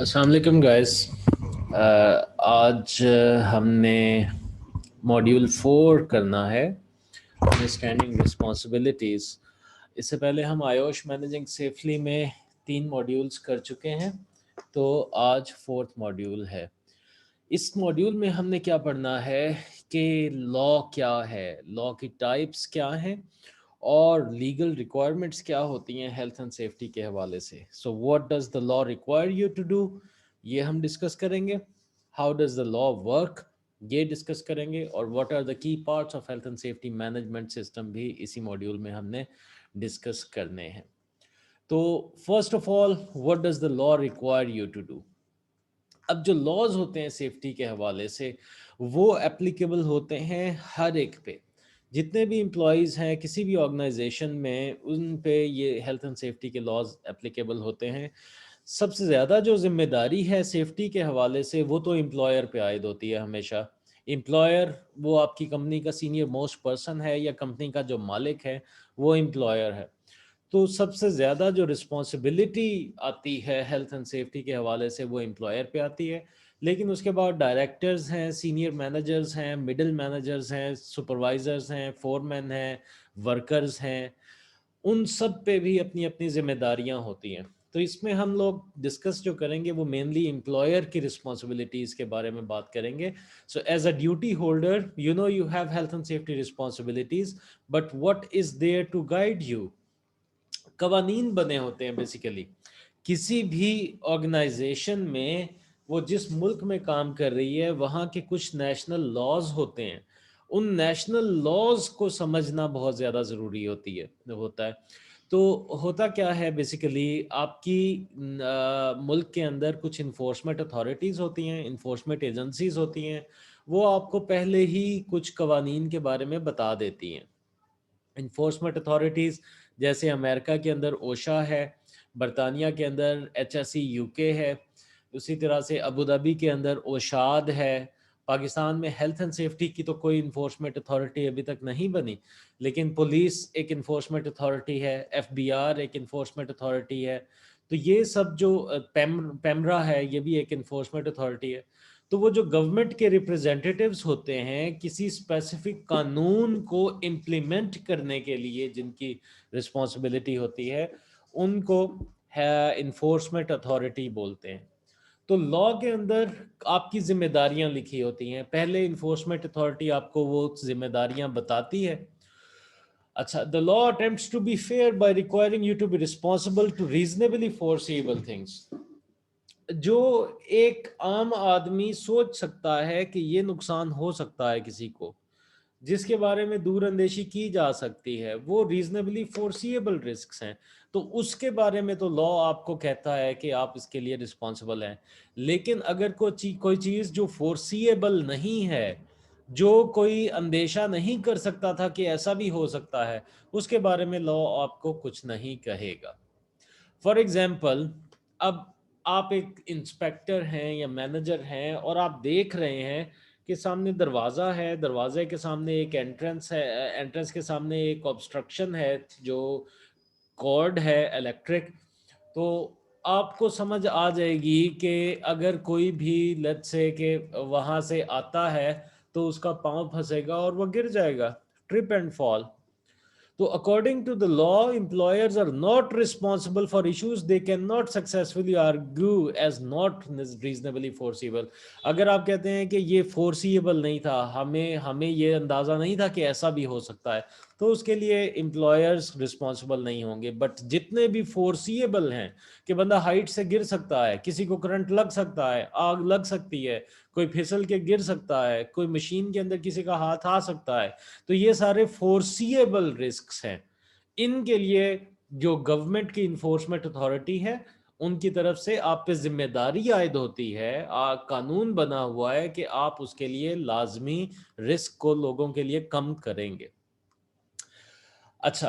अस्सलाम वालेकुम गाइस। आज हमने मॉड्यूल 4 करना है, अंडरस्टैंडिंग रिस्पॉन्सिबिलिटीज़। इससे पहले हम आयोश मैनेजिंग सेफली में 3 मॉड्यूल्स कर चुके हैं, तो आज 4th मॉड्यूल है। इस मॉड्यूल में हमने क्या पढ़ना है कि लॉ क्या है, लॉ की टाइप्स क्या हैं और लीगल रिक्वायरमेंट्स क्या होती हैं हेल्थ एंड सेफ्टी के हवाले से। So what does the law require you to do, ये हम डिस्कस करेंगे। How does the law work, ये डिस्कस करेंगे। और what are the key parts of health and safety management system भी इसी मॉड्यूल में हमने डिस्कस करने हैं। तो first of all, what does the law require you to do. अब जो लॉज होते हैं सेफ्टी के हवाले से, वो एप्लीकेबल होते हैं हर एक पे। जितने भी एम्प्लॉयज़ हैं किसी भी ऑर्गेनाइजेशन में, उन पे ये हेल्थ एंड सेफ्टी के लॉज एप्लीकेबल होते हैं। सबसे ज़्यादा जो जिम्मेदारी है सेफ्टी के हवाले से, वो तो एम्प्लॉयर पे आयद होती है हमेशा। एम्प्लॉयर वो आपकी कंपनी का सीनियर मोस्ट पर्सन है, या कंपनी का जो मालिक है वो एम्प्लॉयर है। तो सबसे ज़्यादा जो रिस्पॉन्सिबिलिटी आती है हेल्थ एंड सेफ्टी के हवाले से, वो एम्प्लॉयर पे आती है। लेकिन उसके बाद डायरेक्टर्स हैं, सीनियर मैनेजर्स हैं, मिडिल मैनेजर्स हैं, सुपरवाइजर्स हैं, फोरमैन हैं, वर्कर्स हैं, उन सब पे भी अपनी अपनी जिम्मेदारियां होती हैं। तो इसमें हम लोग डिस्कस जो करेंगे वो मेनली एम्प्लॉयर की रिस्पॉन्सिबिलिटीज़ के बारे में बात करेंगे। So as a duty holder, you know you have health and safety responsibilities, but what is there to guide you. कवानीन बने होते हैं बेसिकली किसी भी ऑर्गेनाइजेशन में। वो जिस मुल्क में काम कर रही है, वहाँ के कुछ नेशनल लॉज होते हैं। उन नेशनल लॉज को समझना बहुत ज़्यादा ज़रूरी होता है। तो होता क्या है बेसिकली, आपकी मुल्क के अंदर कुछ इन्फोर्समेंट अथॉरिटीज़ होती हैं, इन्फोर्समेंट एजेंसीज होती हैं। वो आपको पहले ही कुछ कवानीन के बारे में बता देती हैं। इन्फोर्समेंट अथॉरिटीज़ जैसे अमेरिका के अंदर ओशा है, बरतानिया के अंदर एचएससी यूके है, उसी तरह से अबू धाबी के अंदर ओशाद है। पाकिस्तान में हेल्थ एंड सेफ्टी की तो कोई इन्फोर्समेंट अथॉरिटी अभी तक नहीं बनी, लेकिन पुलिस एक इन्फोर्समेंट अथॉरिटी है, एफबीआर एक इन्फोर्समेंट अथॉरिटी है। तो ये सब जो पेमरा है, ये भी एक इन्फोर्समेंट अथॉरिटी है। तो वो जो गवर्नमेंट के रिप्रेजेंटेटिव्स होते हैं, किसी स्पेसिफिक कानून को इम्प्लीमेंट करने के लिए जिनकी रिस्पॉन्सिबिलिटी होती है, उनको है इन्फोर्समेंट अथॉरिटी बोलते हैं। तो लॉ के अंदर आपकी जिम्मेदारियां लिखी होती हैं। पहले इन्फोर्समेंट अथॉरिटी आपको वो जिम्मेदारियां बताती है। अच्छा, the law attempts to be fair by requiring you to be responsible to reasonably foreseeable things. जो एक आम आदमी सोच सकता है कि ये नुकसान हो सकता है किसी को, जिसके बारे में दूर अंदेशी की जा सकती है, वो रीजनेबली फोर्सिएबल रिस्क्स हैं। तो उसके बारे में तो लॉ आपको कहता है कि आप इसके लिए रिस्पॉन्सिबल हैं। लेकिन अगर कोई चीज़ जो फोर्सिएबल नहीं है, जो कोई अंदेशा नहीं कर सकता था कि ऐसा भी हो सकता है, उसके बारे में लॉ आपको कुछ नहीं कहेगा। फॉर एग्जाम्पल, अब आप एक इंस्पेक्टर हैं या मैनेजर हैं और आप देख रहे हैं कि सामने दरवाज़ा है, दरवाजे के सामने एक एंट्रेंस है, एंट्रेंस के सामने एक ऑब्स्ट्रक्शन है जो कॉर्ड है इलेक्ट्रिक। तो आपको समझ आ जाएगी कि अगर कोई भी लेट्स से कि वहाँ से आता है, तो उसका पाँव फंसेगा और वो गिर जाएगा, trip and fall. So according to the law, employers are not responsible for issues they cannot successfully argue as not reasonably foreseeable. अगर आप कहते हैं कि ये foreseeable नहीं था, हमें हमें ये अंदाज़ा नहीं था कि ऐसा भी हो सकता है, तो उसके लिए employers responsible नहीं होंगे। बट जितने भी foreseeable हैं कि बंदा हाइट से गिर सकता है, किसी को करंट लग सकता है, आग लग सकती है, कोई फिसल के गिर सकता है, कोई मशीन के अंदर किसी का हाथ आ सकता है, तो ये सारे फोर्सिएबल रिस्क्स हैं। इनके लिए जो गवर्नमेंट की इन्फोर्समेंट अथॉरिटी है, उनकी तरफ से आप पे जिम्मेदारी आयद होती है, कानून बना हुआ है कि आप उसके लिए लाजमी रिस्क को लोगों के लिए कम करेंगे। अच्छा,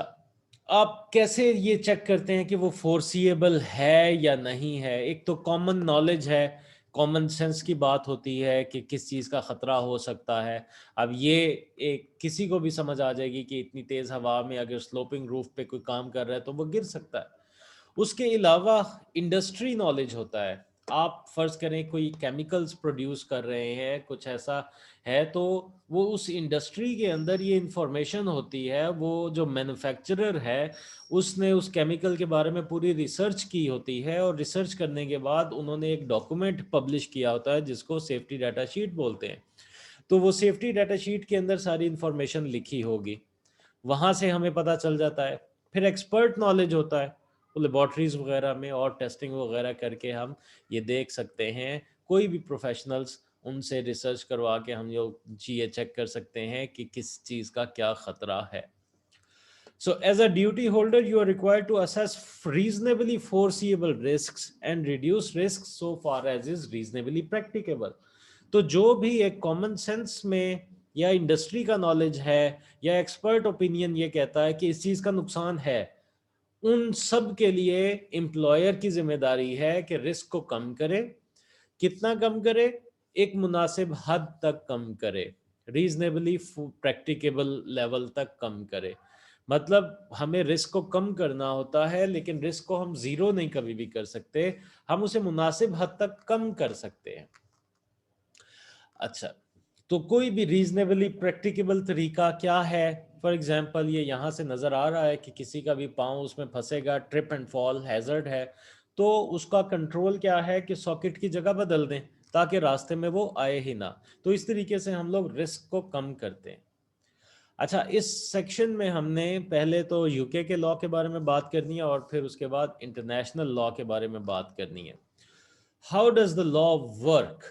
आप कैसे ये चेक करते हैं कि वो फोर्सिएबल है या नहीं है? एक तो कॉमन नॉलेज है, कॉमन सेंस की बात होती है कि किस चीज़ का ख़तरा हो सकता है। अब ये एक किसी को भी समझ आ जाएगी कि इतनी तेज़ हवा में अगर स्लोपिंग रूफ पे कोई काम कर रहा है तो वो गिर सकता है। उसके अलावा इंडस्ट्री नॉलेज होता है। आप फर्ज करें कोई केमिकल्स प्रोड्यूस कर रहे हैं, कुछ ऐसा है, तो वो उस इंडस्ट्री के अंदर ये इंफॉर्मेशन होती है, वो जो मैन्युफैक्चरर है उसने उस केमिकल के बारे में पूरी रिसर्च की होती है, और रिसर्च करने के बाद उन्होंने एक डॉक्यूमेंट पब्लिश किया होता है जिसको सेफ्टी डाटा शीट बोलते हैं। तो वो सेफ्टी डाटा शीट के अंदर सारी इंफॉर्मेशन लिखी होगी, वहाँ से हमें पता चल जाता है। फिर एक्सपर्ट नॉलेज होता है, वो लेबॉर्ट्रीज वगैरह में और टेस्टिंग वगैरह करके हम ये देख सकते हैं, कोई भी प्रोफेशनल्स उनसे रिसर्च करवा के हम लोग ये चेक कर सकते हैं कि किस चीज़ का क्या खतरा है। So, as a duty holder, you are required to assess reasonably foreseeable risks and reduce risks so far as is reasonably practicable. तो जो भी एक कॉमन सेंस में या इंडस्ट्री का नॉलेज है या एक्सपर्ट ओपिनियन ये कहता है कि इस चीज का नुकसान है, उन सब के लिए एम्प्लॉयर की जिम्मेदारी है कि रिस्क को कम करे। कितना कम करे? एक मुनासिब हद तक कम करे, रीजनेबली प्रैक्टिकेबल लेवल तक कम करे। मतलब हमें रिस्क को कम करना होता है, लेकिन रिस्क को हम जीरो नहीं कभी भी कर सकते, हम उसे मुनासिब हद तक कम कर सकते हैं। अच्छा, तो कोई भी रीजनेबली प्रैक्टिकेबल तरीका क्या है? फॉर एग्जाम्पल, ये यहाँ से नज़र आ रहा है कि किसी का भी पाँव उसमें फंसेगा, ट्रिप एंड फॉल हैजर्ड है, तो उसका कंट्रोल क्या है कि सॉकेट की जगह बदल दें ताकि रास्ते में वो आए ही ना। तो इस तरीके से हम लोग रिस्क को कम करते हैं। अच्छा, इस सेक्शन में हमने पहले तो यूके के लॉ के बारे में बात करनी है और फिर उसके बाद इंटरनेशनल लॉ के बारे में बात करनी है। How does the law work?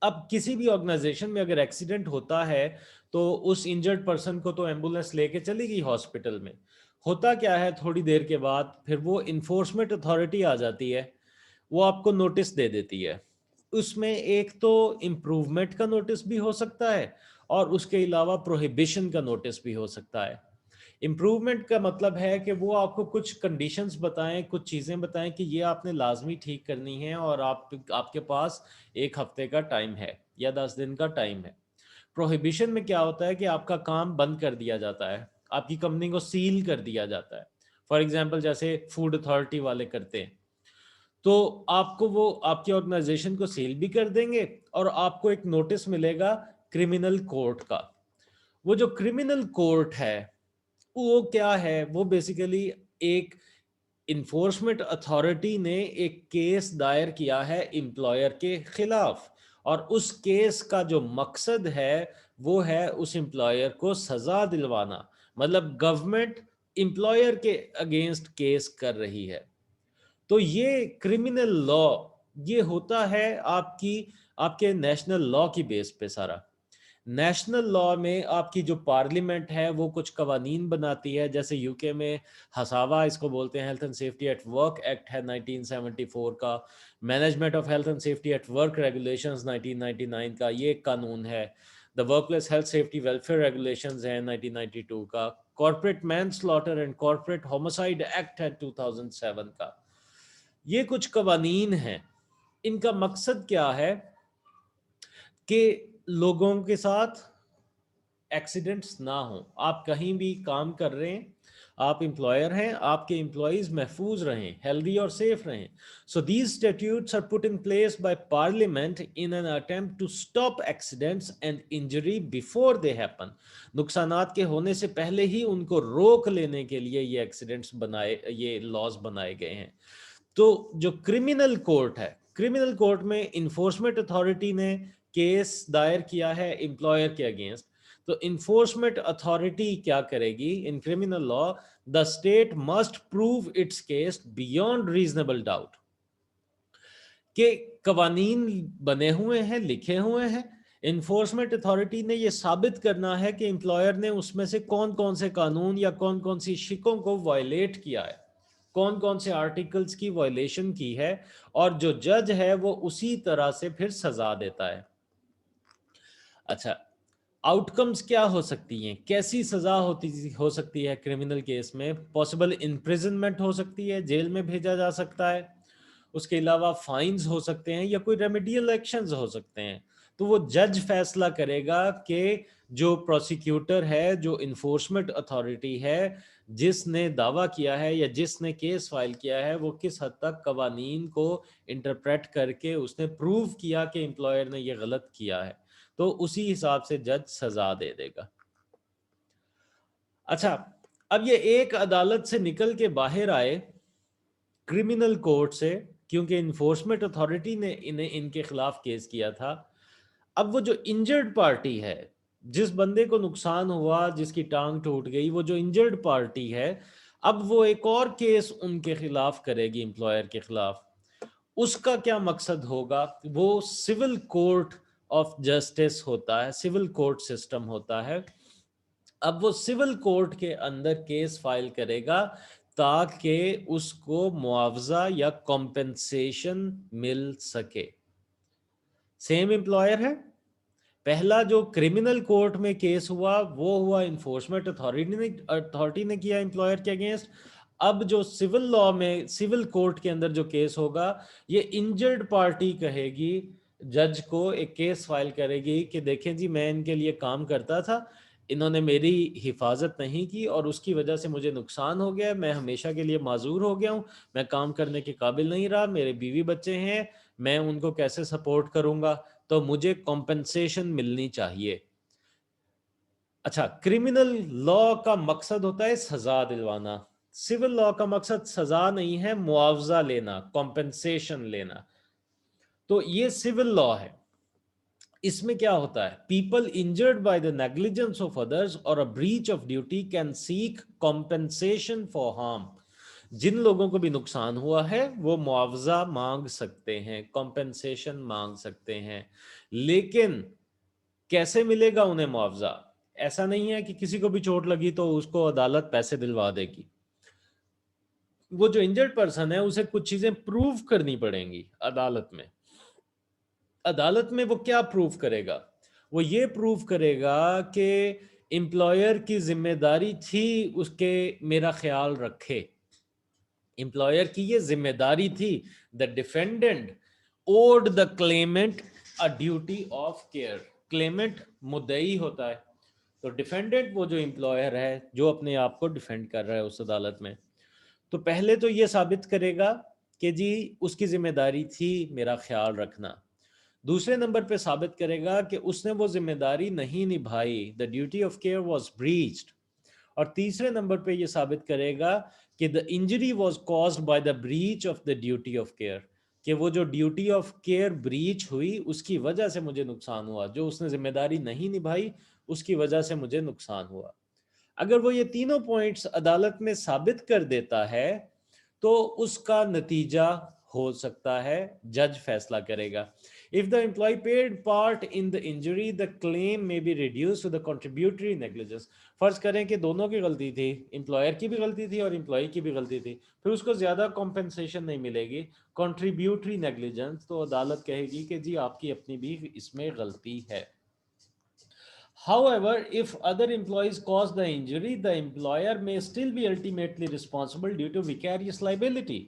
अब किसी भी ऑर्गेनाइजेशन में अगर एक्सीडेंट होता है तो उस इंजर्ड पर्सन को तो एम्बुलेंस लेके चली गई हॉस्पिटल में। होता क्या है, थोड़ी देर के बाद फिर वो इन्फोर्समेंट अथॉरिटी आ जाती है, वो आपको नोटिस दे देती है। उसमें एक तो इम्प्रूवमेंट का नोटिस भी हो सकता है और उसके अलावा प्रोहिबिशन का नोटिस भी हो सकता है। इम्प्रूवमेंट का मतलब है कि वो आपको कुछ कंडीशंस बताएं, कुछ चीज़ें बताएं कि ये आपने लाजमी ठीक करनी है और आपके पास 1 हफ्ते का टाइम है या 10 दिन का टाइम है। प्रोहिबिशन में क्या होता है कि आपका काम बंद कर दिया जाता है, आपकी कंपनी को सील कर दिया जाता है। फॉर एग्जाम्पल, जैसे फूड अथॉरिटी वाले करते हैं, तो आपको वो आपकी ऑर्गेनाइजेशन को सील भी कर देंगे और आपको एक नोटिस मिलेगा क्रिमिनल कोर्ट का। वो जो क्रिमिनल कोर्ट है वो क्या है? वो बेसिकली एक इन्फोर्समेंट अथॉरिटी ने एक केस दायर किया है एम्प्लॉयर के खिलाफ, और उस केस का जो मकसद है वो है उस एम्प्लॉयर को सजा दिलवाना। मतलब गवर्नमेंट एम्प्लॉयर के अगेंस्ट केस कर रही है। तो ये क्रिमिनल लॉ ये होता है आपके नेशनल लॉ की बेस पे सारा। नेशनल लॉ में आपकी जो पार्लियामेंट है वो कुछ कवानीन बनाती है, जैसे यूके में हसावा इसको बोलते हैं, health and safety at work act है 1974 का। Management of health and safety at work regulations 1999 का ये एक कानून है। The workplace health safety welfare regulations है 1992 का। Corporate man slaughter and corporate homicide act है 2007 का। ये कुछ कवानीन हैं। इनका मकसद क्या है कि लोगों के साथ एक्सीडेंट्स ना हो। आप कहीं भी काम कर रहे हैं, आप एम्प्लॉयर हैं, आपके एम्प्लॉयज महफूज रहें, हेल्दी और सेफ रहें। So these statutes are put in place by parliament in an attempt to stop accidents and injury before they happen. नुकसानात के होने से पहले ही उनको रोक लेने के लिए ये एक्सीडेंट्स बनाए, ये लॉज बनाए गए हैं। तो जो क्रिमिनल कोर्ट है, क्रिमिनल कोर्ट में इन्फोर्समेंट अथॉरिटी ने केस दायर किया है एम्प्लॉयर के अगेंस्ट। तो इन्फोर्समेंट अथॉरिटी क्या करेगी in criminal law? The state must prove its case beyond reasonable doubt. के कवानीन बने हुए हैं, लिखे हुए हैं, इन्फोर्समेंट अथॉरिटी ने यह साबित करना है कि एम्प्लॉयर ने उसमें से कौन कौन से कानून या कौन कौन सी शिकों को वायलेट किया है, कौन कौन से आर्टिकल्स की वायलेशन की है, और जो जज है वो उसी तरह से फिर सजा देता है। अच्छा, आउटकम्स क्या हो सकती हैं, कैसी सजा हो सकती है क्रिमिनल केस में? पॉसिबल इम्प्रिजनमेंट हो सकती है, जेल में भेजा जा सकता है। उसके अलावा फाइन्स हो सकते हैं या कोई रेमेडियल एक्शंस हो सकते हैं। तो वो जज फैसला करेगा कि जो प्रोसिक्यूटर है, जो इन्फोर्समेंट अथॉरिटी है, जिसने दावा किया है या जिसने केस फाइल किया है वो किस हद तक कवानीन को इंटरप्रेट करके उसने प्रूव किया कि एम्प्लॉयर ने ये गलत किया है, तो उसी हिसाब से जज सजा दे देगा। अच्छा, अब ये एक अदालत से निकल के बाहर आए क्रिमिनल कोर्ट से, क्योंकि इन्फोर्समेंट अथॉरिटी ने इन्हें इनके खिलाफ केस किया था। अब वो जो इंजर्ड पार्टी है, जिस बंदे को नुकसान हुआ, जिसकी टांग टूट गई, वो जो इंजर्ड पार्टी है, अब वो एक और केस उनके खिलाफ करेगी, एम्प्लॉयर के खिलाफ। उसका क्या मकसद होगा? वो सिविल कोर्ट ऑफ जस्टिस होता है, सिविल कोर्ट सिस्टम होता है। अब वो सिविल कोर्ट के अंदर केस फाइल करेगा ताकि उसको मुआवजा या कॉम्पेंसेशन मिल सके। सेम एम्प्लॉयर है। पहला जो क्रिमिनल कोर्ट में केस हुआ वो हुआ इन्फोर्समेंट अथॉरिटी ने किया एम्प्लॉयर के अगेंस्ट। अब जो सिविल लॉ में सिविल कोर्ट के अंदर जो केस होगा, ये इंजर्ड पार्टी कहेगी जज को, एक केस फाइल करेगी कि देखें जी, मैं इनके लिए काम करता था, इन्होंने मेरी हिफाजत नहीं की और उसकी वजह से मुझे नुकसान हो गया, मैं हमेशा के लिए माजूर हो गया हूँ, मैं काम करने के काबिल नहीं रहा, मेरे बीवी बच्चे हैं, मैं उनको कैसे सपोर्ट करूंगा, तो मुझे कॉम्पेंसेशन मिलनी चाहिए। अच्छा, क्रिमिनल लॉ का मकसद होता है सजा दिलवाना, सिविल लॉ का मकसद सजा नहीं है, मुआवजा लेना, कॉम्पेंसेशन लेना। तो ये सिविल लॉ है। इसमें क्या होता है? People injured by the negligence of others or a breach of duty can seek compensation for harm. जिन लोगों को भी नुकसान हुआ है वो मुआवजा मांग सकते हैं, कॉम्पेंसेशन मांग सकते हैं। लेकिन कैसे मिलेगा उन्हें मुआवजा? ऐसा नहीं है कि किसी को भी चोट लगी तो उसको अदालत पैसे दिलवा देगी। वो जो इंजर्ड पर्सन है उसे कुछ चीजें प्रूव करनी पड़ेंगी अदालत में। अदालत में वो क्या प्रूव करेगा? वो ये प्रूव करेगा कि एम्प्लॉयर की जिम्मेदारी थी उसके मेरा ख्याल रखे, एम्प्लॉयर की ये जिम्मेदारी थी। The defendant owed the claimant a duty of care. Claimant मुद्दई होता है, तो डिफेंडेंट वो जो एम्प्लॉयर है जो अपने आप को डिफेंड कर रहा है उस अदालत में। तो पहले तो ये साबित करेगा कि जी उसकी जिम्मेदारी थी मेरा ख्याल रखना। दूसरे नंबर पे साबित करेगा कि उसने वो जिम्मेदारी नहीं निभाई, the duty of care was breached. और तीसरे नंबर पे ये साबित करेगा कि the injury was caused by the breach of the duty of care, कि वो जो ड्यूटी ऑफ केयर ब्रीच हुई उसकी वजह से मुझे नुकसान हुआ, जो उसने जिम्मेदारी नहीं निभाई उसकी वजह से मुझे नुकसान हुआ। अगर वो ये तीनों पॉइंट्स अदालत में साबित कर देता है तो उसका नतीजा हो सकता है जज फैसला करेगा। If the employ paid part in the injury the claim may be reduce to the contributory negligence. फर्ज करें कि दोनों की गलती थी, एम्प्लॉयर की भी गलती थी और एम्प्लॉय की भी गलती थी, फिर उसको ज्यादा कॉम्पेंसेशन नहीं मिलेगी, कंट्रीब्यूटरी नेग्लिजेंस, तो अदालत कहेगी कि जी आपकी अपनी भी इसमें गलती है। However, if other employees cause the injury, the employer may still be ultimately responsible due to vicarious liability.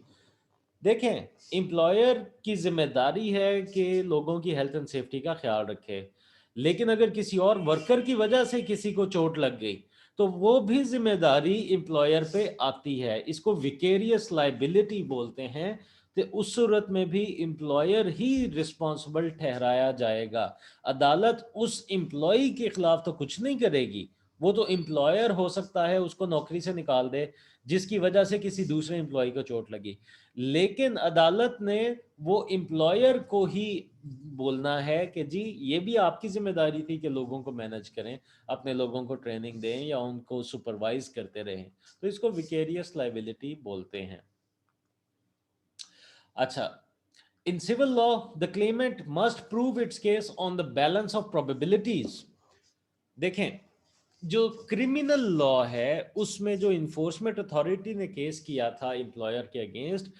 देखें, एम्प्लॉयर की जिम्मेदारी है कि लोगों की हेल्थ एंड सेफ्टी का ख्याल रखे, लेकिन अगर किसी और वर्कर की वजह से किसी को चोट लग गई तो वो भी जिम्मेदारी एम्प्लॉयर पे आती है। इसको विकेरियस लाइबिलिटी बोलते हैं। तो उस सूरत में भी एम्प्लॉयर ही रिस्पॉन्सिबल ठहराया जाएगा। अदालत उस एम्प्लॉय के खिलाफ तो कुछ नहीं करेगी, वो तो एम्प्लॉयर हो सकता है उसको नौकरी से निकाल दे जिसकी वजह से किसी दूसरे एम्प्लॉय को चोट लगी, लेकिन अदालत ने वो एम्प्लॉयर को ही बोलना है कि जी ये भी आपकी जिम्मेदारी थी कि लोगों को मैनेज करें, अपने लोगों को ट्रेनिंग दें या उनको सुपरवाइज करते रहें। तो इसको विकेरियस लाइबिलिटी बोलते हैं। अच्छा, in civil law the claimant must prove its case on the balance of probabilities. देखें, जो क्रिमिनल लॉ है उसमें जो इन्फोर्समेंट अथॉरिटी ने केस किया था एम्प्लॉयर के अगेंस्ट,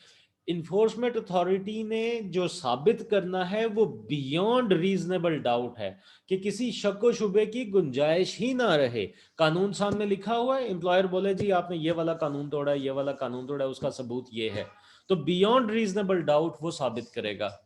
इन्फोर्समेंट अथॉरिटी ने जो साबित करना है वो बियॉन्ड रीजनेबल डाउट है, कि किसी शक व शुबे की गुंजाइश ही ना रहे। कानून सामने लिखा हुआ है, एम्प्लॉयर बोले जी आपने ये वाला कानून तोड़ा है, ये वाला कानून तोड़ा है, उसका सबूत ये है, तो बियॉन्ड रीजनेबल डाउट वो साबित करेगा।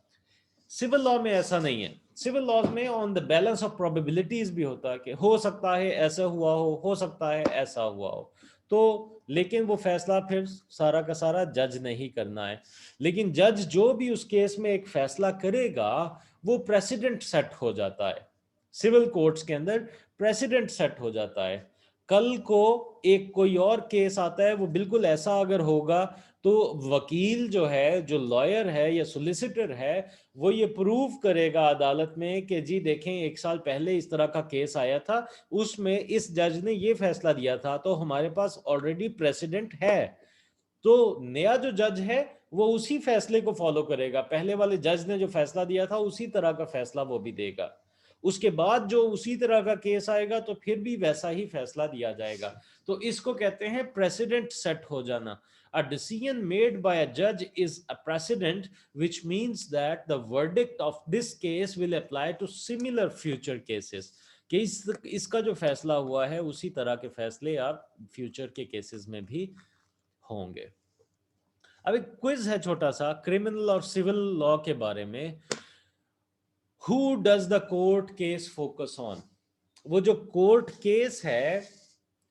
सिविल लॉ में ऐसा नहीं है। सिविल लॉ में on the balance of probabilities भी होता है कि हो सकता है ऐसा हुआ हो सकता है ऐसा हुआ हो। तो लेकिन वो फैसला फिर सारा का सारा जज नहीं करना है, लेकिन जज जो भी उस केस में एक फैसला करेगा वो प्रेसिडेंट सेट हो जाता है। सिविल कोर्ट्स के अंदर प्रेसिडेंट सेट हो जाता है। कल को एक कोई और केस आता है, वो बिल्कुल ऐसा अगर होगा तो वकील जो है, जो लॉयर है या सोलिसिटर है, वो ये प्रूव करेगा अदालत में कि जी देखें 1 साल पहले इस तरह का केस आया था, उसमें इस जज ने ये फैसला दिया था, तो हमारे पास ऑलरेडी प्रेसिडेंट है। तो नया जो जज है वो उसी फैसले को फॉलो करेगा, पहले वाले जज ने जो फैसला दिया था उसी तरह का फैसला वो भी देगा। उसके बाद जो उसी तरह का केस आएगा तो फिर भी वैसा ही फैसला दिया जाएगा। तो इसको कहते हैं प्रेसिडेंट सेट हो जाना। A decision made by a judge is a precedent, which means that the verdict of this case will apply to similar future cases. कि इसका जो फैसला हुआ है उसी तरह के फैसले आप फ्यूचर के केसेस में भी होंगे। अब एक क्विज है छोटा सा क्रिमिनल और सिविल लॉ के बारे में। Who does the court case focus on? वो जो कोर्ट केस है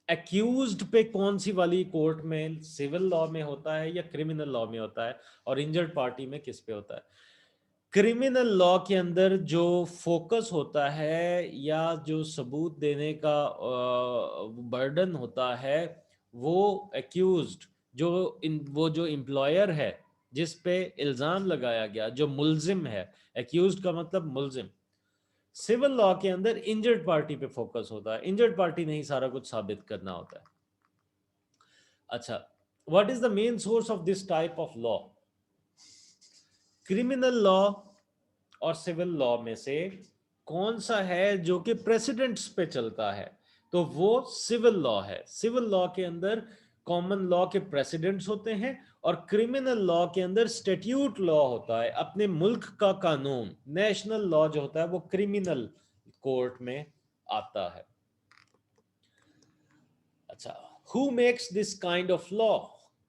एक्यूज्ड पे कौन सी वाली कोर्ट में, सिविल लॉ में होता है या क्रिमिनल लॉ में होता है, और इंजर्ड पार्टी में किस पे होता है? क्रिमिनल लॉ के अंदर जो फोकस होता है या जो सबूत देने का बर्डन होता है वो एक्यूज्ड, वो जो एम्प्लॉयर है जिस पे इल्जाम लगाया गया, जो मुल्जिम है, एक्यूज्ड का मतलब मुल्जिम। सिविल लॉ के अंदर इंजर्ड पार्टी पे फोकस होता है, इंजर्ड पार्टी ने ही सारा कुछ साबित करना होता है। अच्छा, what is the main source of this type of law? Criminal law और सिविल लॉ में से कौन सा है जो कि प्रेसिडेंट्स पे चलता है? तो वो सिविल लॉ है। सिविल लॉ के अंदर कॉमन लॉ के प्रेसिडेंट्स होते हैं और क्रिमिनल लॉ के अंदर स्टैट्यूट लॉ होता है, अपने मुल्क का कानून। नेशनल लॉ जो होता है वो क्रिमिनल कोर्ट में आता है। अच्छा, who makes this kind of law?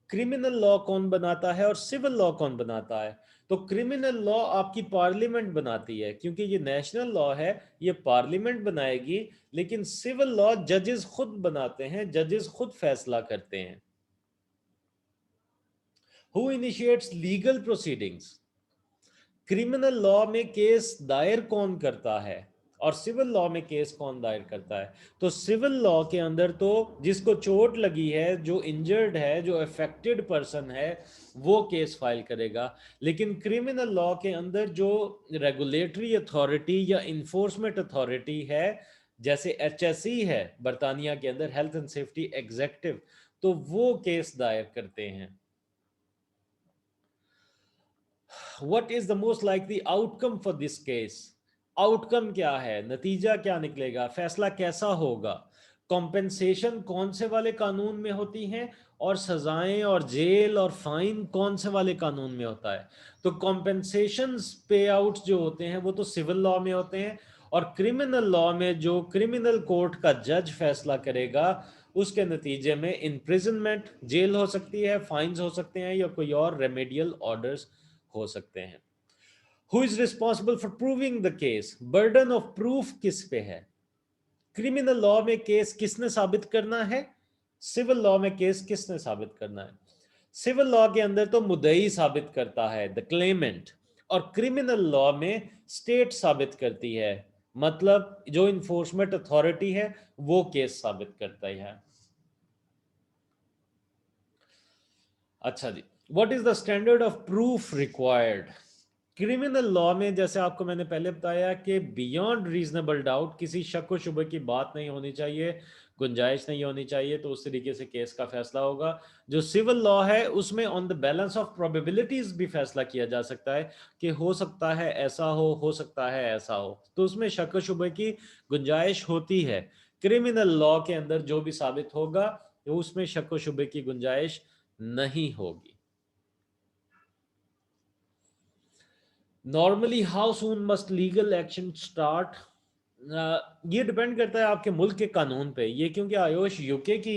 Criminal law कौन बनाता है और सिविल लॉ कौन बनाता है? तो क्रिमिनल लॉ आपकी पार्लियामेंट बनाती है, क्योंकि ये नेशनल लॉ है, ये पार्लियामेंट बनाएगी। लेकिन सिविल लॉ जजेस खुद बनाते हैं, जजेस खुद फैसला करते हैं। Who initiates legal proceedings? Criminal law में केस दायर कौन करता है और सिविल लॉ में केस कौन दायर करता है? तो सिविल लॉ के अंदर तो जिसको चोट लगी है, जो इंजर्ड है, जो अफेक्टेड पर्सन है, वो केस फाइल करेगा। लेकिन क्रिमिनल लॉ के अंदर जो रेगुलेटरी अथॉरिटी या इन्फोर्समेंट अथॉरिटी है, जैसे HSE है बर्तानिया के अंदर, हेल्थ एंड सेफ्टी एग्जेक्टिव, तो वो केस दायर करते हैं। What is the most likely outcome for this case? Outcome क्या है, नतीजा क्या निकलेगा, फैसला कैसा होगा? कॉम्पेंसेशन कौन से वाले कानून में होती हैं और सजाएं और जेल और फाइन कौन से वाले कानून में होता है? तो कॉम्पेंसेशन पे आउट जो होते हैं वो तो सिविल लॉ में होते हैं, और क्रिमिनल लॉ में जो क्रिमिनल कोर्ट का जज फैसला करेगा उसके नतीजे में इम्प्रिजनमेंट, जेल हो सकती है, फाइन्स हो सकते हैं, या कोई और रेमेडियल ऑर्डर्स हो सकते हैं। Who is responsible for proving the case? Burden of proof किस पे है? क्रिमिनल लॉ में केस किसने साबित करना है, सिविल लॉ में केस किसने साबित करना है? सिविल लॉ के अंदर तो मुद्दई साबित करता है, द क्लेमेंट, और क्रिमिनल लॉ में स्टेट साबित करती है, मतलब जो इन्फोर्समेंट अथॉरिटी है वो केस साबित करता है। अच्छा जी, what is the standard of proof required? Criminal law में जैसे आपको मैंने पहले बताया कि बियॉन्ड रीजनेबल डाउट, किसी शक व शुबे की बात नहीं होनी चाहिए, गुंजाइश नहीं होनी चाहिए, तो उस तरीके से केस का फैसला होगा। जो सिविल लॉ है उसमें on the balance of probabilities भी फैसला किया जा सकता है कि हो सकता है ऐसा हो सकता है ऐसा हो, तो उसमें शक व शुबे की गुंजाइश होती है। क्रिमिनल लॉ के अंदर जो भी साबित होगा उसमें शक व शुबे की गुंजाइश नहीं होगी। Normally how soon must legal action start? ये डिपेंड करता है आपके मुल्क के कानून पे। ये क्योंकि आयोश यूके की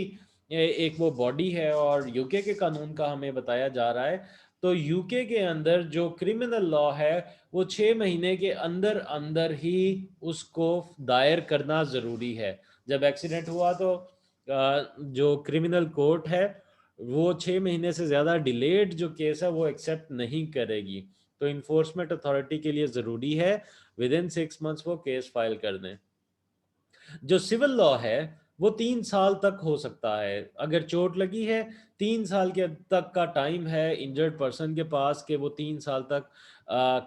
एक वो बॉडी है और यूके के कानून का हमें बताया जा रहा है, तो यूके के अंदर जो क्रिमिनल लॉ है वो 6 महीने के अंदर अंदर ही उसको दायर करना ज़रूरी है। जब एक्सीडेंट हुआ तो जो क्रिमिनल कोर्ट है वो 6 महीने से ज़्यादा डिलेड जो केस है वो एक्सेप्ट नहीं करेगी। तो इन्फोर्समेंट अथॉरिटी के लिए ज़रूरी है विद इन 6 मंथ्स वो केस फाइल कर दें। जो सिविल लॉ है वो 3 साल तक हो सकता है। अगर चोट लगी है 3 साल के तक का टाइम है इंजर्ड पर्सन के पास कि वो 3 साल तक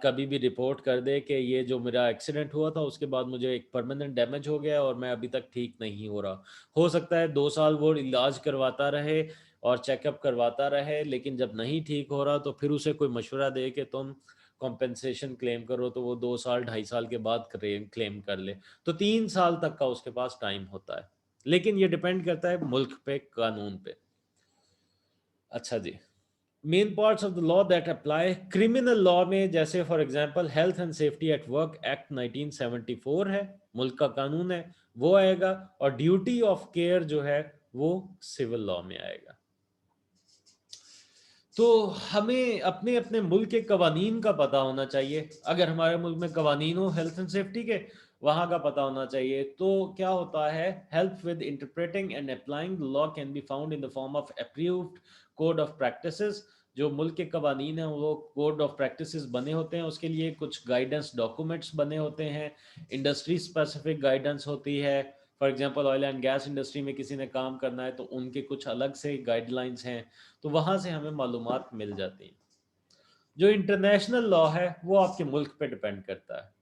कभी भी रिपोर्ट कर दे कि ये जो मेरा एक्सीडेंट हुआ था उसके बाद मुझे एक परमानेंट डैमेज हो गया और मैं अभी तक ठीक नहीं हो रहा। हो सकता है 2 साल वो इलाज करवाता रहे और चेकअप करवाता रहे, लेकिन जब नहीं ठीक हो रहा तो फिर उसे कोई मशवरा दे कि तुम कॉम्पेंसेशन क्लेम करो, तो वो 2 साल 2.5 साल के बाद क्लेम कर ले। तो 3 साल तक का उसके पास टाइम होता है, लेकिन ये डिपेंड करता है मुल्क पे, कानून पे। अच्छा जी, main parts of the law that apply criminal law में, जैसे for example health and safety at work act 1974 है, मुल्क का कानून है, वो आएगा। और ड्यूटी ऑफ केयर जो है वो सिविल लॉ में आएगा। तो हमें अपने अपने मुल्क के कवानीन का पता होना चाहिए। अगर हमारे मुल्क में कवानीन हो हेल्थ एंड सेफ्टी के, वहाँ का पता होना चाहिए। तो क्या होता है, help with interpreting and applying the law can be found in the form of approved code of practices. जो मुल्क के कवानीन हैं वो कोड ऑफ प्रैक्टिसेस बने होते हैं, उसके लिए कुछ गाइडेंस डॉक्यूमेंट्स बने होते हैं, इंडस्ट्री स्पेसिफिक गाइडेंस होती है। For example oil and gas industry में किसी ने काम करना है तो उनके कुछ अलग से गाइडलाइंस हैं, तो वहाँ से हमें मालूमात मिल जाती हैं। जो इंटरनेशनल लॉ है वो आपके मुल्क पे डिपेंड करता है।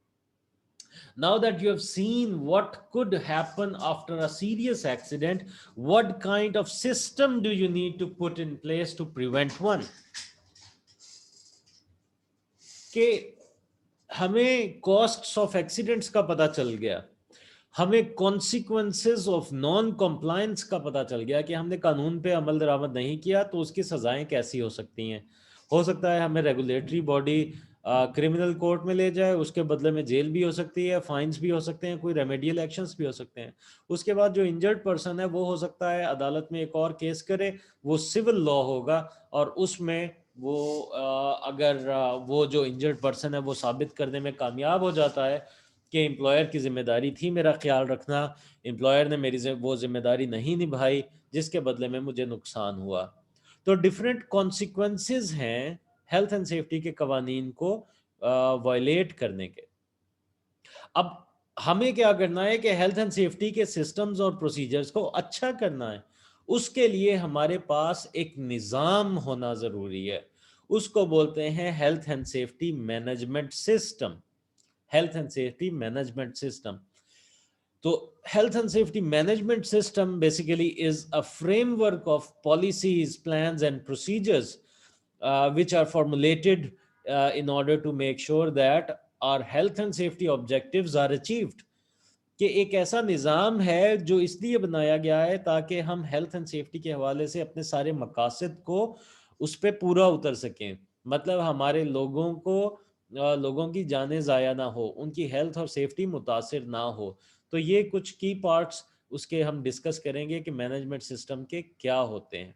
Now that you have seen what could happen after a serious accident, what kind of system do you need to put in place to prevent one? कि हमें कॉस्ट्स ऑफ एक्सीडेंट्स का पता चल गया, हमें कॉन्सिक्वेंसेस ऑफ नॉन कॉम्प्लायंस का पता चल गया कि हमने कानून पे अमल दरामद नहीं किया तो उसकी सजाएं कैसी हो सकती हैं। हो सकता है हमें रेगुलेटरी बॉडी क्रिमिनल कोर्ट में ले जाए, उसके बदले में जेल भी हो सकती है, फाइन्स भी हो सकते हैं, कोई रेमेडियल एक्शंस भी हो सकते हैं। उसके बाद जो इंजर्ड पर्सन है वो हो सकता है अदालत में एक और केस करे, वो सिविल लॉ होगा, और उसमें वो अगर वो जो इंजर्ड पर्सन है वो साबित करने में कामयाब हो जाता है कि एम्प्लॉयर की जिम्मेदारी थी मेरा ख्याल रखना, एम्प्लॉयर ने मेरी वो जिम्मेदारी नहीं निभाई जिसके बदले में मुझे नुकसान हुआ। तो डिफरेंट कॉन्सिक्वेंसेस हैं हेल्थ एंड सेफ्टी के कवानीन को वायलेट करने के। अब हमें क्या करना है कि हेल्थ एंड सेफ्टी के सिस्टम्स और प्रोसीजर्स को अच्छा करना है। उसके लिए हमारे पास एक निज़ाम होना ज़रूरी है, उसको बोलते हैं health and safety management system. Health and safety management system. तो health and safety management system basically is a framework of policies, plans and procedures which are formulated in order to make sure that our health and safety objectives are achieved। कि एक ऐसा निज़ाम है जो इसलिए बनाया गया है ताकि हम हेल्थ एंड सेफ्टी के हवाले से अपने सारे मकासद को उस पर पूरा उतर सकें। मतलब हमारे लोगों को लोगों की जानें ज़ाया ना हो, उनकी हेल्थ और सेफ्टी मुतासिर ना हो। तो ये कुछ की पार्ट्स उसके हम डिस्कस करेंगे कि मैनेजमेंट सिस्टम के क्या होते हैं।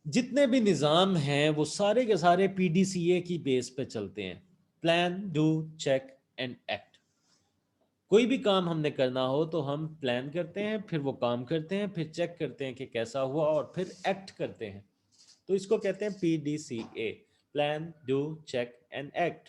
जितने भी निज़ाम हैं वो सारे के सारे पीडीसीए की बेस पे चलते हैं, plan do check and act. कोई भी काम हमने करना हो तो हम प्लान करते हैं, फिर वो काम करते हैं, फिर चेक करते हैं कि कैसा हुआ और फिर एक्ट करते हैं। तो इसको कहते हैं PDCA, plan do check and act.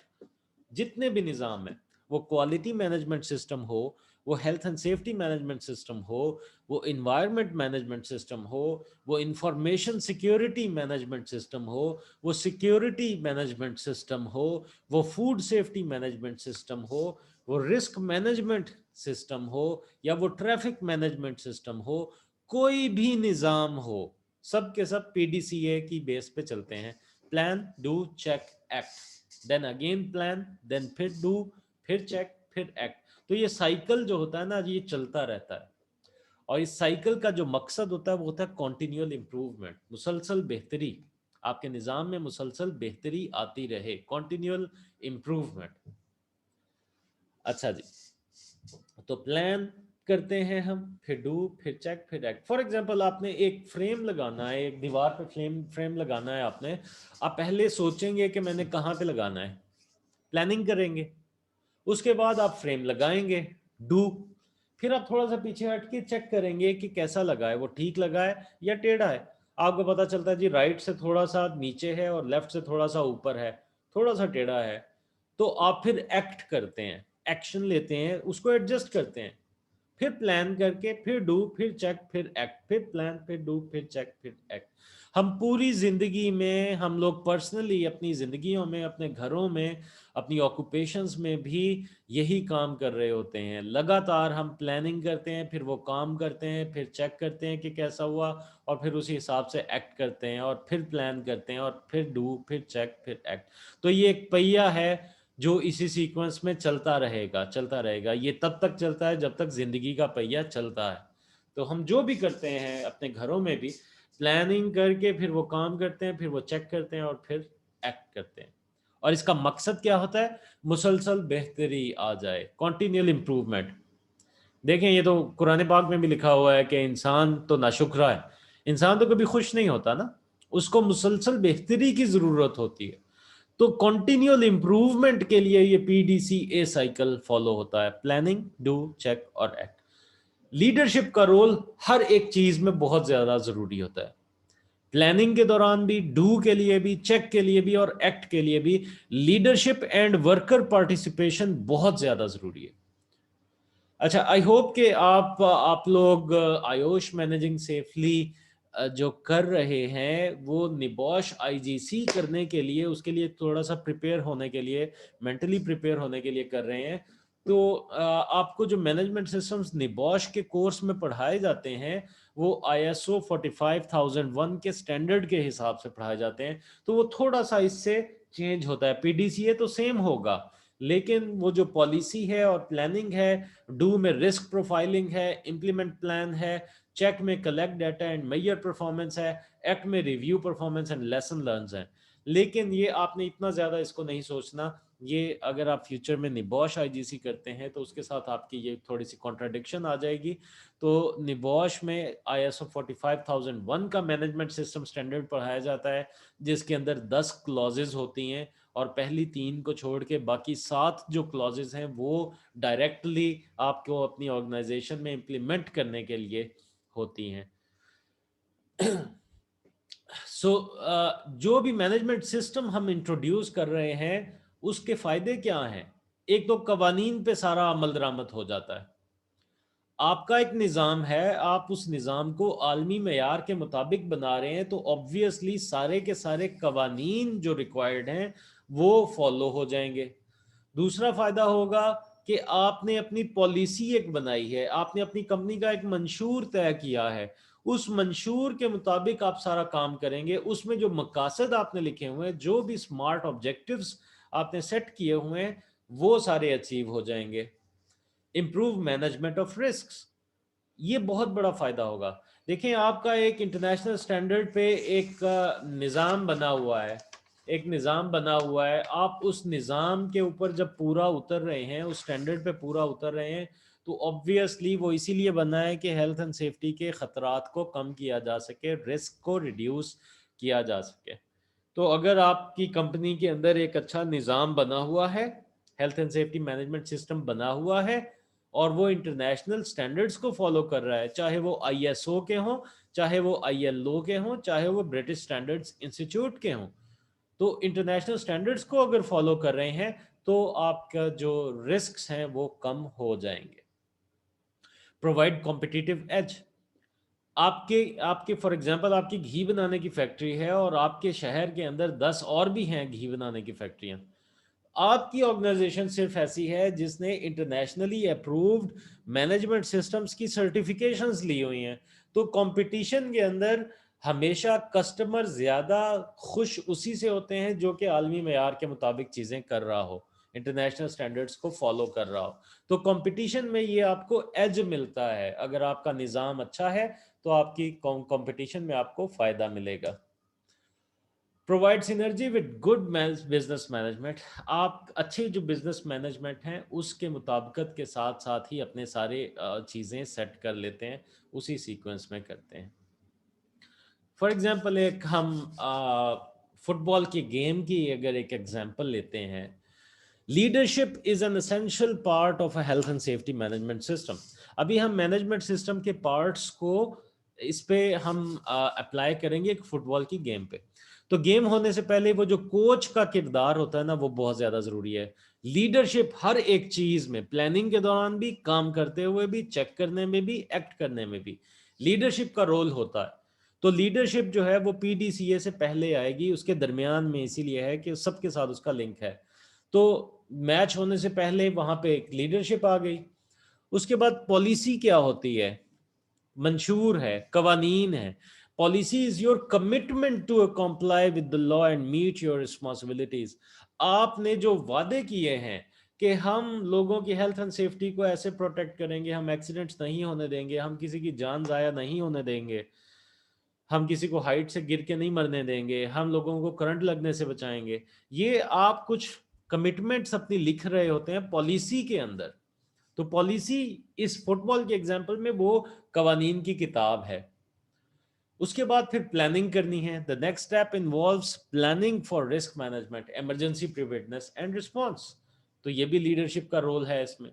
जितने भी निज़ाम है, वो क्वालिटी मैनेजमेंट सिस्टम हो, वो health and safety management system हो, वो इन्वायरमेंट मैनेजमेंट सिस्टम हो, वो इंफॉर्मेशन सिक्योरिटी मैनेजमेंट सिस्टम हो, वो सिक्योरिटी मैनेजमेंट सिस्टम हो, वो फूड सेफ्टी मैनेजमेंट सिस्टम हो, वो रिस्क मैनेजमेंट सिस्टम हो, या वो ट्रैफिक मैनेजमेंट सिस्टम हो, कोई भी निज़ाम हो, सब के सब पीडीसीए की बेस पे चलते हैं। Plan do check act, then again plan, then फिर डू, फिर चेक, फिर एक्ट। तो ये साइकिल जो होता है ना, ये चलता रहता है। और इस साइकिल का जो मकसद होता है वो होता है कॉन्टिन्यूअल इंप्रूवमेंट, मुसलसल बेहतरी। आपके निज़ाम में मुसलसल बेहतरी आती रहे, कॉन्टिन्यूअल इंप्रूवमेंट। अच्छा जी, तो प्लान करते हैं हम, फिर डू, फिर चेक, फिर एक्ट। फॉर एग्जांपल आपने एक फ्रेम लगाना है, एक दीवार पे फ्रेम लगाना है आपने। आप पहले सोचेंगे कि मैंने कहाँ पे लगाना है, प्लानिंग करेंगे, उसके बाद आप फ्रेम लगाएंगे, डू, फिर आप थोड़ा सा पीछे हट के चेक करेंगे कि कैसा लगा है, वो ठीक लगा है या टेढ़ा है। आपको पता चलता है जी राइट से थोड़ा सा नीचे है और लेफ्ट से थोड़ा सा ऊपर है, थोड़ा सा टेढ़ा है, तो आप फिर एक्ट करते हैं, एक्शन लेते हैं, उसको एडजस्ट करते हैं। फिर प्लान करके, फिर डू, फिर चेक, फिर एक्ट, फिर प्लान, फिर डू, फिर चेक, फिर एक्ट। हम पूरी जिंदगी में, हम लोग पर्सनली अपनी जिंदगियों में, अपने घरों में, अपनी ऑक्यूपेशंस में भी यही काम कर रहे होते हैं। लगातार हम प्लानिंग करते हैं, फिर वो काम करते हैं, फिर चेक करते हैं कि कैसा हुआ, और फिर उसी हिसाब से एक्ट करते हैं, और फिर प्लान करते हैं, और फिर डू, फिर चेक, फिर एक्ट। तो ये एक पहिया है जो इसी सीक्वेंस में चलता रहेगा, चलता रहेगा। ये तब तक चलता है जब तक जिंदगी का पहिया चलता है। तो हम जो भी करते हैं अपने घरों में भी प्लानिंग करके, फिर वो काम करते हैं, फिर वो चेक करते हैं, और फिर एक्ट करते हैं। और इसका मकसद क्या होता है? मुसलसल बेहतरी आ जाए, कॉन्टिन्यूअल इम्प्रूवमेंट। देखें, ये तो कुरान पाक में भी लिखा हुआ है कि इंसान तो नाशुक्रा है, इंसान तो कभी खुश नहीं होता ना, उसको मुसलसल बेहतरी की ज़रूरत होती है। तो कॉन्टिन्यूअल इंप्रूवमेंट के लिए ये PDCA साइकिल फॉलो होता है, प्लानिंग, डू, चेक और एक्ट। लीडरशिप का रोल हर एक चीज में बहुत ज्यादा जरूरी होता है, प्लानिंग के दौरान भी, डू के लिए भी, चेक के लिए भी और एक्ट के लिए भी। लीडरशिप एंड वर्कर पार्टिसिपेशन बहुत ज्यादा जरूरी है। अच्छा, आई होप कि आप लोग आयुष मैनेजिंग सेफली जो कर रहे हैं वो निबॉश IGC करने के लिए, उसके लिए थोड़ा सा प्रिपेयर होने के लिए, मेंटली प्रिपेयर होने के लिए कर रहे हैं। तो आपको जो मैनेजमेंट सिस्टम्स निबॉश के कोर्स में पढ़ाए जाते हैं वो ISO 45001 के स्टैंडर्ड के हिसाब से पढ़ाए जाते हैं। तो वो थोड़ा सा इससे चेंज होता है। PDCA तो सेम होगा, लेकिन वो जो पॉलिसी है और प्लानिंग है, डू में रिस्क प्रोफाइलिंग है, इम्प्लीमेंट प्लान है, चेक में collect data and measure performance है, एक्ट में review performance and lesson learns है। लेकिन ये आपने इतना ज़्यादा इसको नहीं सोचना। ये अगर आप फ्यूचर में निबॉश IGC करते हैं तो उसके साथ आपकी ये थोड़ी सी कॉन्ट्राडिक्शन आ जाएगी। तो निबॉश में ISO 45001 का मैनेजमेंट सिस्टम स्टैंडर्ड पढ़ाया जाता है, जिसके अंदर 10 क्लॉजेज होती हैं, और पहली 3 को छोड़ के बाकी 7 जो क्लॉजेज हैं वो डायरेक्टली आपको अपनी ऑर्गेनाइजेशन में इम्प्लीमेंट करने के लिए होती हैं। सो जो भी मैनेजमेंट सिस्टम हम इंट्रोड्यूस कर रहे हैं उसके फायदे क्या हैं? एक तो कवानीन पे सारा अमल दरामद हो जाता है। आपका एक निज़ाम है, आप उस निज़ाम को आलमी मेयार के मुताबिक बना रहे हैं, तो ऑब्वियसली सारे के सारे कवानीन जो रिक्वायर्ड हैं वो फॉलो हो जाएंगे। दूसरा फ़ायदा होगा कि आपने अपनी पॉलिसी एक बनाई है, आपने अपनी कंपनी का एक मंशूर तय किया है, उस मंशूर के मुताबिक आप सारा काम करेंगे। उसमें जो मकासद आपने लिखे हुए हैं, जो भी स्मार्ट ऑब्जेक्टिव्स आपने सेट किए हुए हैं, वो सारे अचीव हो जाएंगे। इम्प्रूव मैनेजमेंट ऑफ रिस्क्स, ये बहुत बड़ा फायदा होगा। देखिए, आपका एक इंटरनेशनल स्टैंडर्ड पे एक निज़ाम बना हुआ है, एक निज़ाम बना हुआ है। आप उस निज़ाम के ऊपर जब पूरा उतर रहे हैं, उस स्टैंडर्ड पे पूरा उतर रहे हैं, तो ऑब्वियसली वो इसीलिए बना है कि हेल्थ एंड सेफ्टी के ख़तरात को कम किया जा सके, रिस्क को रिड्यूस किया जा सके। तो अगर आपकी कंपनी के अंदर एक अच्छा निज़ाम बना हुआ है, health and safety management system बना हुआ है, और वो इंटरनेशनल स्टैंडर्ड्स को फॉलो कर रहा है, चाहे वो ISO के हों, चाहे वो ILO के हों, चाहे वो ब्रिटिश स्टैंडर्ड्स इंस्टीट्यूट के हों, तो इंटरनेशनल स्टैंडर्ड्स को अगर फॉलो कर रहे हैं तो आपका जो रिस्क्स हैं वो कम हो जाएंगे। प्रोवाइड कॉम्पिटिटिव एज, आपके आपके फॉर एग्जांपल आपकी घी बनाने की फैक्ट्री है और आपके शहर के अंदर 10 और भी हैं घी बनाने की फैक्ट्रियां। आपकी ऑर्गेनाइजेशन सिर्फ ऐसी है जिसने इंटरनेशनली अप्रूव्ड मैनेजमेंट सिस्टम्स की सर्टिफिकेशंस ली हुई हैं। तो कंपटीशन के अंदर हमेशा कस्टमर ज्यादा खुश उसी से होते हैं जो कि आलमी मेयार के मुताबिक चीजें कर रहा हो, इंटरनेशनल स्टैंडर्ड्स को फॉलो कर रहा हो। तो कंपटीशन में ये आपको एज मिलता है। अगर आपका निज़ाम अच्छा है तो आपकी कंपटीशन में आपको फायदा मिलेगा। Provide synergy with good business management, आप अच्छे जो बिजनेस मैनेजमेंट हैं उसके मुताबिकत के साथ साथ ही अपने सारे चीज़ें सेट कर लेते हैं, उसी सीक्वेंस में करते हैं। फॉर एग्जांपल एक हम फुटबॉल की गेम की अगर एक एग्जांपल लेते हैं, leadership is an essential part of a health and safety management system. अभी हम मैनेजमेंट सिस्टम के पार्ट्स को इस पे हम अप्लाई करेंगे एक फुटबॉल की गेम पे। तो गेम होने से पहले वो जो कोच का किरदार होता है ना, वो बहुत ज्यादा जरूरी है। लीडरशिप हर एक चीज में, प्लानिंग के दौरान भी, काम करते हुए भी, चेक करने में भी, एक्ट करने में भी लीडरशिप का रोल होता है। तो लीडरशिप जो है वो पीडीसीए से पहले आएगी, उसके दरमियान में, इसीलिए है कि सबके साथ उसका लिंक है। तो मैच होने से पहले वहां पे एक लीडरशिप आ गई। उसके बाद पॉलिसी क्या होती है? मंशूर है, कवानीन है। Policy is your commitment to comply with the law and meet your responsibilities. आपने जो वादे किए हैं कि हम लोगों की हेल्थ एंड सेफ्टी को ऐसे प्रोटेक्ट करेंगे, हम एक्सीडेंट्स नहीं होने देंगे, हम किसी की जान जाया नहीं होने देंगे, हम किसी को हाइट से गिर के नहीं मरने देंगे, हम लोगों को करंट लगने से बचाएंगे, ये आप कुछ कमिटमेंट्स अपनी लिख रहे होते हैं पॉलिसी के अंदर। तो पॉलिसी इस फुटबॉल के एग्जांपल में वो कवानीन की किताब है। उसके बाद फिर प्लानिंग करनी है। The next step involves planning for risk management, emergency preparedness and response. तो ये भी लीडरशिप का रोल है इसमें।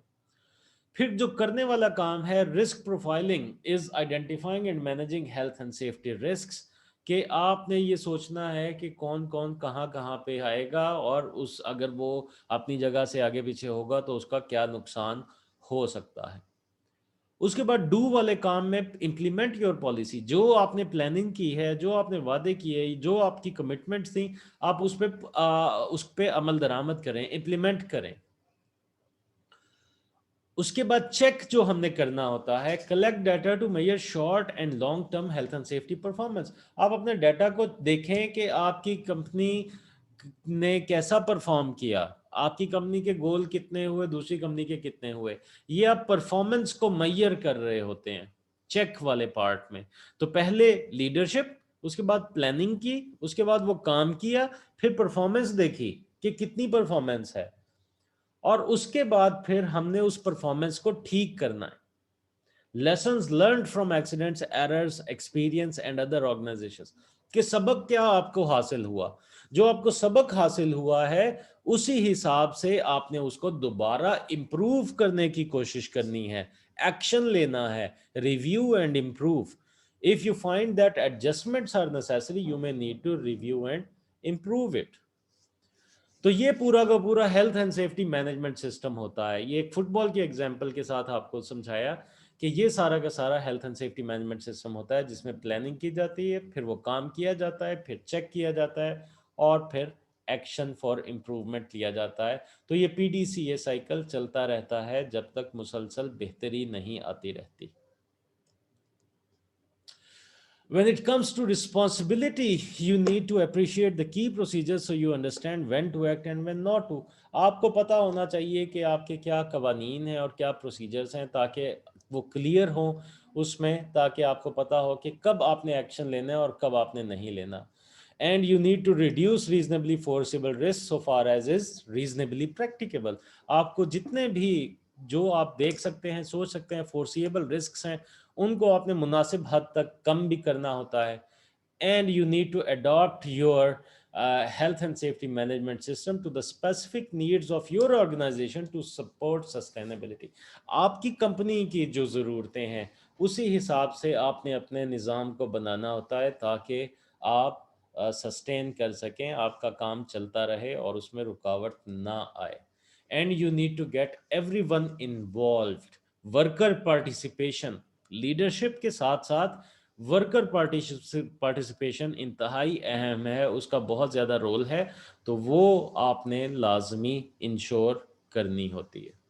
फिर जो करने वाला काम है risk profiling, is identifying and managing health and safety risks. कि आपने ये सोचना है कि कौन कौन कहाँ कहाँ पे आएगा, और उस अगर वो अपनी जगह से आगे पीछे होगा तो उसका क्या नुकसान हो सकता है। उसके बाद डू वाले काम में इंप्लीमेंट योर पॉलिसी, जो आपने प्लानिंग की है, जो आपने वादे किए, जो आपकी कमिटमेंट्स थी, आप उस पे अमल दरामद करें, इंप्लीमेंट करें। उसके बाद चेक जो हमने करना होता है, collect data to measure short and long term health and safety performance. आप अपने डाटा को देखें कि आपकी कंपनी ने कैसा परफॉर्म किया, आपकी कंपनी के गोल कितने हुए, दूसरी कंपनी के कितने हुए। ये आप परफॉर्मेंस को मेजर कर रहे होते हैं चेक वाले पार्ट में। तो पहले लीडरशिप, उसके बाद प्लानिंग की, उसके बाद वो काम किया, फिर परफॉर्मेंस देखी कि कितनी परफॉर्मेंस है, और उसके बाद फिर हमने उस परफॉर्मेंस को ठीक करना है। Lessons learned from accidents, errors, experience and other organisations. कि सबक क्या आपको हासिल हुआ, जो आपको सबक हासिल हुआ है उसी हिसाब से आपने उसको दोबारा इंप्रूव करने की कोशिश करनी है, एक्शन लेना है, review and improve. If you find that adjustments are necessary, you may need to review and improve it. तो ये पूरा का पूरा health and safety management system होता है। ये एक फुटबॉल के एग्जांपल के साथ आपको समझाया कि ये सारा का सारा health and safety management system होता है, जिसमें प्लानिंग की जाती है, फिर वो काम किया जाता है, फिर चेक किया जाता है, और फिर एक्शन फॉर इम्प्रूवमेंट लिया जाता है। तो ये पीडीसीए साइकिल चलता रहता है जब तक मुसलसल बेहतरी नहीं आती रहती। When it comes to responsibility, you need to appreciate the key procedures so you understand when to act and when not to. आपको पता होना चाहिए कि आपके क्या कवानीन हैं और क्या प्रोसीजर्स हैं, ताकि वो क्लियर हो उसमें, ताकि आपको पता हो कि कब आपने एक्शन लेना है और कब आपने नहीं लेना। And you need to reduce reasonably foreseeable risks so far as is reasonably practicable. आपको जितने भी जो आप देख सकते हैं, सोच सकते हैं, फोर्सिएबल रिस्क हैं, उनको आपने मुनासिब हद तक कम भी करना होता है। And you need to adopt your health and safety management system to the specific needs of your organization to support sustainability. आपकी कंपनी की जो ज़रूरतें हैं उसी हिसाब से आपने अपने निज़ाम को बनाना होता है, ताकि आप सस्टेन कर सकें, आपका काम चलता रहे और उसमें रुकावट ना आए। And you need to get everyone involved. Worker participation, leadership के साथ साथ वर्कर पार्टिसिपेशन इंतहाई अहम है, उसका बहुत ज़्यादा रोल है। तो वो आपने लाजमी इंश्योर करनी होती है।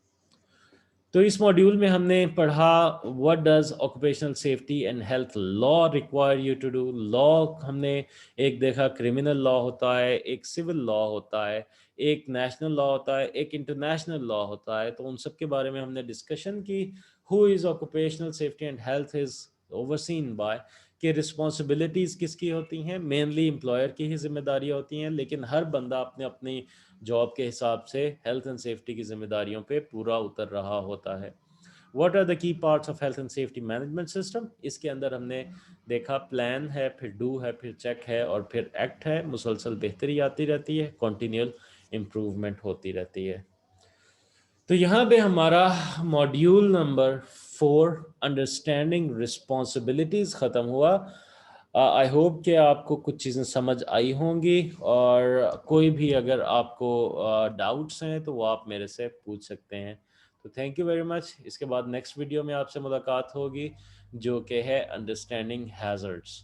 तो इस मॉड्यूल में हमने पढ़ा what does occupational safety and health law require you to do. Law हमने एक देखा, क्रिमिनल लॉ होता है, एक सिविल लॉ होता है, एक नेशनल लॉ होता है, एक इंटरनेशनल लॉ होता है। तो उन सब के बारे में हमने डिस्कशन की। Who is occupational safety and health is overseen by, कि रिस्पॉन्सिबिलिटीज़ किसकी होती हैं, मेनली एम्प्लॉयर की ही जिम्मेदारी होती हैं, लेकिन हर बंदा अपने अपनी जॉब के हिसाब से हेल्थ एंड सेफ्टी की जिम्मेदारियों पे पूरा उतर रहा होता है। What are the key parts of health and safety management system? इसके अंदर हमने देखा प्लान है, फिर डू है, फिर चेक है, और फिर एक्ट है। मुसलसल बेहतरी आती रहती है, कॉन्टिन्यूअल इम्प्रूवमेंट होती रहती है। तो यहाँ पे हमारा मॉड्यूल नंबर 4 अंडरस्टैंडिंग रिस्पॉन्सिबिलिटीज़ ख़त्म हुआ। आई होप कि आपको कुछ चीज़ें समझ आई होंगी, और कोई भी अगर आपको डाउट्स हैं तो वो आप मेरे से पूछ सकते हैं। तो थैंक यू वेरी मच। इसके बाद नेक्स्ट वीडियो में आपसे मुलाकात होगी, जो कि है अंडरस्टैंडिंग हैज़र्ड्स।